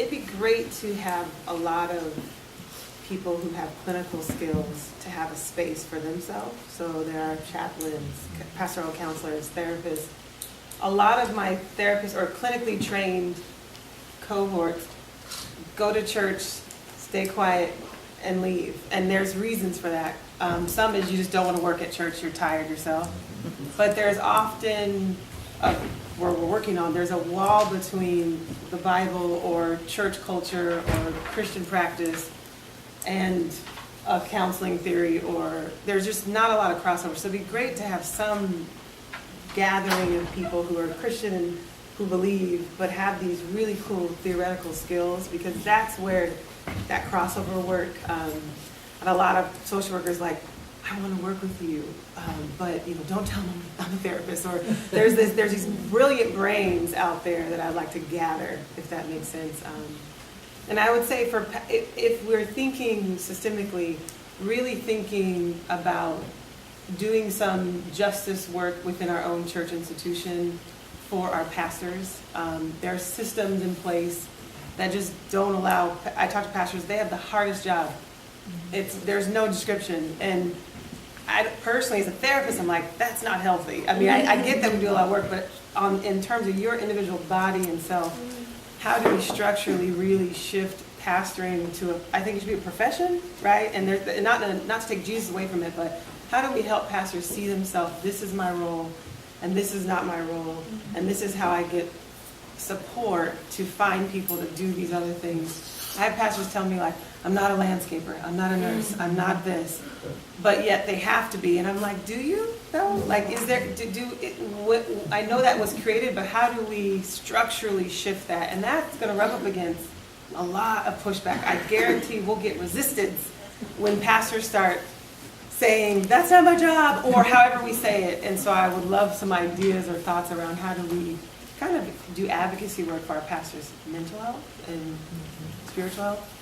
it'd be great to have a lot of people who have clinical skills to have a space for themselves. So there are chaplains, pastoral counselors, therapists. A lot of my therapists or clinically trained cohorts go to church, stay quiet, and leave. And there's reasons for that. Some is you just don't want to work at church, you're tired yourself. But there's often, where we're working on, there's a wall between the Bible or church culture or Christian practice and a counseling theory, or there's just not a lot of crossover. So it'd be great to have some gathering of people who are Christian and who believe, but have these really cool theoretical skills, because that's where that crossover work, and a lot of social workers like, I want to work with you, but don't tell them I'm a therapist. Or there's these brilliant brains out there that I'd like to gather, if that makes sense. And I would say if we're thinking systemically, really thinking about doing some justice work within our own church institution for our pastors. There are systems in place that just don't allow, I talk to pastors, they have the hardest job. There's no description. And I personally, as a therapist, I'm like, that's not healthy. I mean, I get that we do a lot of work, but in terms of your individual body and self, how do we structurally really shift pastoring to I think it should be a profession, right? And there's not to take Jesus away from it, but how do we help pastors see themselves, this is my role, and this is not my role, and this is how I get support to find people to do these other things. I have pastors tell me, like, I'm not a landscaper, I'm not a nurse, I'm not this, but yet they have to be. And I'm like, do you though? Like, is there, I know that was created, but how do we structurally shift that? And that's going to rub up against a lot of pushback. I guarantee we'll get resistance when pastors start saying, that's not my job, or however we say it. And so I would love some ideas or thoughts around how do we kind of do advocacy work for our pastors' mental health and spiritual health.